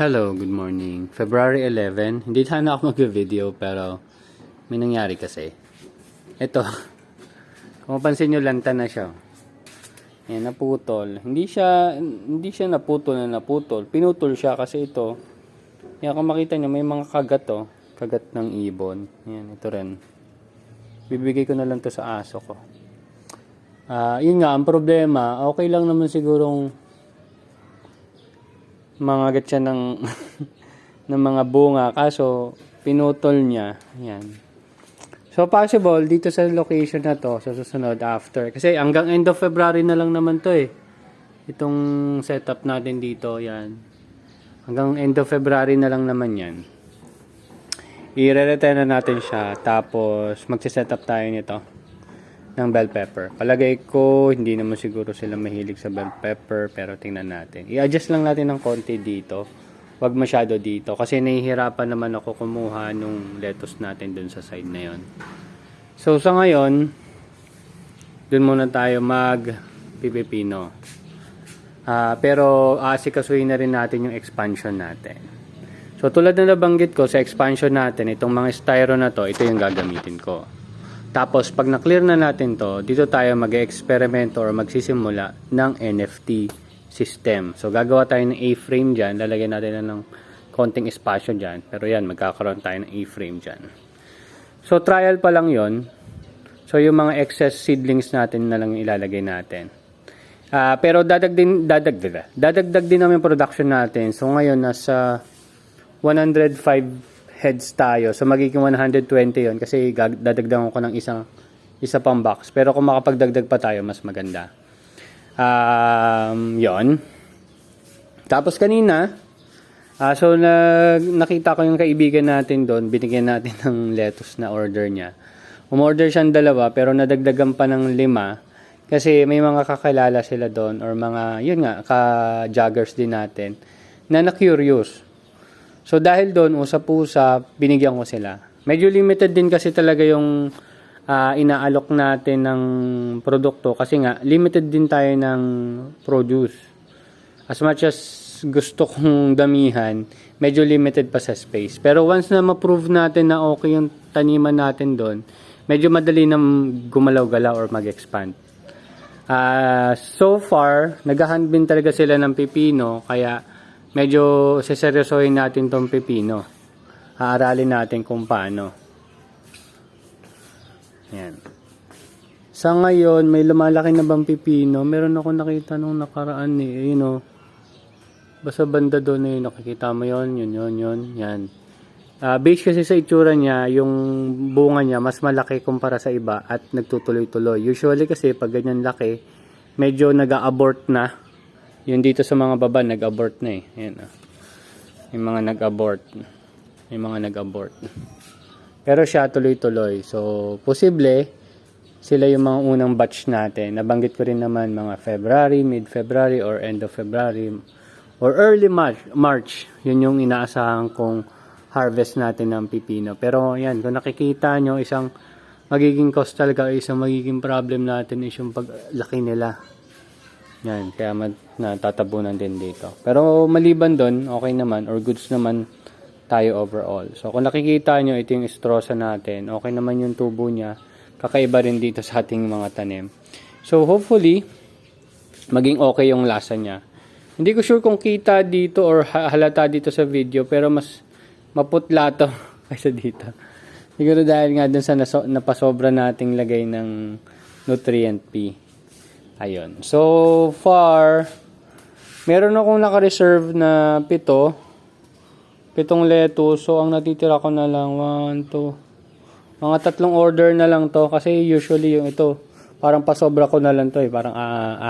Hello, good morning. February 11. Hindi sana ako mag-video pero may nangyari kasi. Ito, kung mapansin nyo, lanta na siya. Ayan, naputol. Hindi siya naputol na naputol. Pinutol siya kasi ito. Ayan, kung makita nyo, may mga kagat to. Kagat ng ibon. Ayan, ito rin. Bibigay ko na lang to sa aso ko. Yun nga, ang problema, okay lang naman sigurong mangagat siya ng ng mga bunga, kaso pinutol niya. Yan. So possible dito sa location na to sa susunod after, kasi hanggang end of February na lang naman to itong setup natin dito. Yan, hanggang end of February na lang naman yan. I-re-retain na natin siya, tapos magse-set up tayo nito ng bell pepper. Palagay ko hindi naman siguro sila mahilig sa bell pepper, pero tingnan natin. I-adjust lang natin ng konti dito. Wag masyado dito kasi nahihirapan naman ako kumuha nung lettuce natin dun sa side na yon. So sa ngayon, dun muna tayo mag-pipino. Pero asikasuhin na rin natin yung expansion natin. So tulad na nabanggit ko sa expansion natin, itong mga styro na to, ito yung gagamitin ko. Tapos, pag na-clear na natin to, dito tayo mag-experimento or magsisimula ng NFT system. So, gagawa tayo ng A-frame dyan. Lalagyan natin na ng konting espasyo dyan. Pero yan, magkakaroon tayo ng A-frame dyan. So, trial pa lang yon. So, yung mga excess seedlings natin na lang ilalagay natin. Pero dadagdag din namin production natin. So, ngayon, nasa 105 heads tayo. So, magiging 120 yon kasi dadagdagan ko ng isa pang box. Pero kung makapagdagdag pa tayo, mas maganda. Yon. Tapos kanina, so nakita ko yung kaibigan natin doon, binigyan natin ng lettuce na order niya. Umorder siya ng 2, pero nadagdagan pa ng 5 kasi may mga kakilala sila doon or mga, yun nga, ka-joggers din natin na na-curious. So, dahil doon, usap-usap, binigyan ko sila. Medyo limited din kasi talaga yung inaalok natin ng produkto. Kasi nga, limited din tayo ng produce. As much as gusto kong damihan, medyo limited pa sa space. Pero once na ma-prove natin na okay yung taniman natin doon, medyo madali na gumalaw-galaw or mag-expand. So far, naghahandbin talaga sila ng pipino, kaya medyo seseryosohin natin tong pepino. Aaralin natin kung paano. Yan. Sa ngayon, may lumalaki na bang pepino? Meron ako nakita nung nakaraan basta banda doon nakikita mo yon, yun. Yan. Base kasi sa itsura niya, yung bunga niya mas malaki kumpara sa iba at nagtutuloy-tuloy. Usually kasi pag ganyan laki, medyo nag-a-abort na. Yun dito sa mga baba, nag-abort na Ayan, yung mga nag-abort. Pero siya tuloy-tuloy. So, posible, sila yung mga unang batch natin. Nabanggit ko rin naman mga February, mid-February, or end of February, or early March. Yun yung inaasahan kong harvest natin ng pipino. Pero, yan, kung nakikita nyo, isang magiging cost talaga, isang magiging problem natin is yung paglaki nila. Yan, kaya natatabunan din dito. Pero maliban doon, okay naman or goods naman tayo overall. So kung nakikita nyo, ito yung estrosa natin. Okay naman yung tubo niya. Kakaiba rin dito sa ating mga tanim. So hopefully, maging okay yung lasa niya. Hindi ko sure kung kita dito or halata dito sa video, pero mas maputla to kaysa dito. Siguro dahil nga dun sa napasobra nating lagay ng nutrient P. Ayun. So far, meron akong naka-reserve na 7 lettuce. So, ang natitira ko na lang, 1, 2, mga 3 order na lang to. Kasi usually yung ito, parang pasobra ko na lang to Parang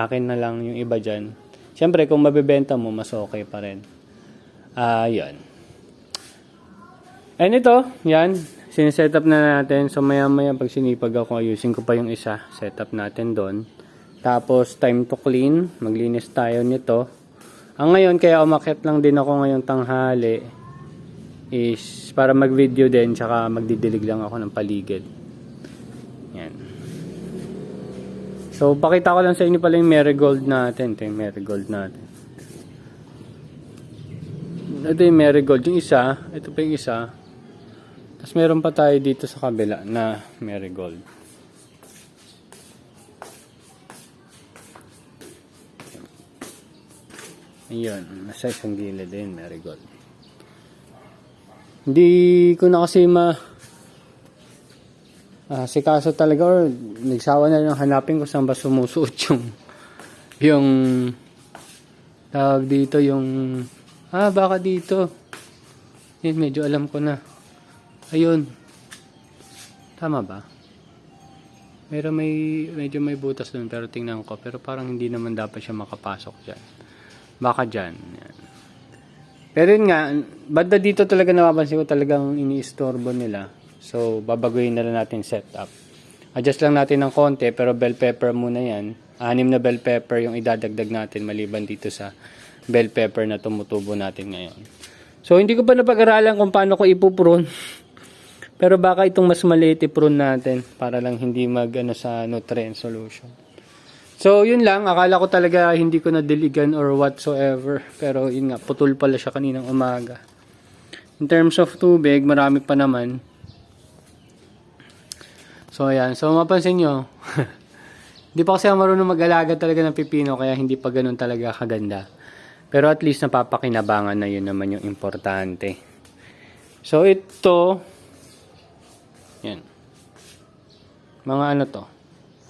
akin na lang yung iba dyan. Siyempre, kung mabibenta mo, mas okay pa rin. Yun. And ito, yan. Siniset up na natin. So, maya-maya pag sinipag ako, ayusin ko pa yung isa. Set up natin doon. Tapos, time to clean. Maglinis tayo nito. Ang ngayon, kaya umakyat lang din ako ngayong tanghali is para mag-video din, tsaka magdidilig lang ako ng paligid. Yan. So, pakita ko lang sa inyo pala yung marigold natin. Ito yung marigold natin. ito yung marigold. Yung isa, ito pa yung isa. Tapos meron pa tayo dito sa kabila na marigold. Ayun, nasa isang gilid din, marigold. Hindi ko na kasi si kaso talaga, or nagsawa na lang hanapin ko saan ba sumusuot yung tawag dito, yung baka dito. Yun, medyo alam ko na. Ayun. Tama ba? Medyo may butas doon, pero tingnan ko. Pero parang hindi naman dapat siya makapasok dyan. Baka dyan. Yan. Pero yun nga, banda dito talaga napapansin ko talagang iniistorbo nila. So, babaguhin na lang natin setup. Adjust lang natin ng konti, pero bell pepper muna yan. 6 na bell pepper yung idadagdag natin maliban dito sa bell pepper na tumutubo natin ngayon. So, hindi ko pa napag-aralan kung paano ko ipuprune. Pero baka itong mas maliit i-prune natin para lang hindi sa nutrient solution. So, yun lang. Akala ko talaga hindi ko na-diligan or whatsoever. Pero yun nga, putol pala siya kaninang umaga. In terms of tubig, marami pa naman. So, ayan. So, mapansin nyo, hindi pa kasi ako marunong mag-alaga talaga ng pipino, kaya hindi pa ganun talaga kaganda. Pero at least napapakinabangan na, yun naman yung importante. So, ito, yan. Mga ano to?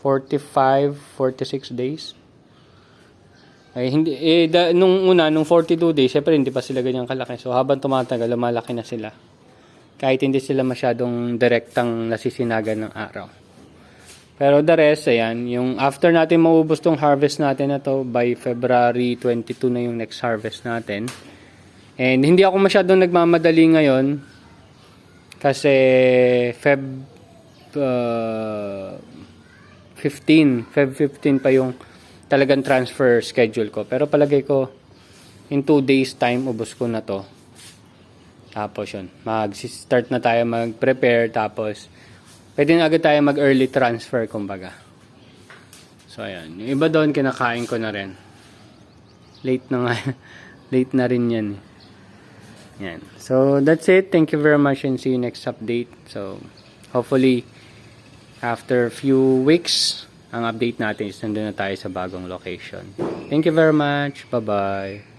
45, 46 days. Ay, hindi, nung 42 days, syempre hindi pa sila ganyang kalaki. So, habang tumatagal, lumalaki na sila. Kahit hindi sila masyadong direktang nasisinagan ng araw. Pero the rest, ayan, yung after natin maubos tong harvest natin na to, by February 22 na yung next harvest natin. And hindi ako masyadong nagmamadali ngayon, kasi Feb 15 pa yung talagang transfer schedule ko. Pero palagay ko, in 2 days time, ubos ko na to. Tapos yun, mag-start na tayo mag-prepare. Tapos, pwede na agad tayo mag-early transfer, kumbaga. So, ayan. Yung iba doon, kinakain ko na rin. Late na nga. Late na rin yan. Yan. So, that's it. Thank you very much and see you next update. So, hopefully, after few weeks, ang update natin is nandun na tayo sa bagong location. Thank you very much. Bye-bye.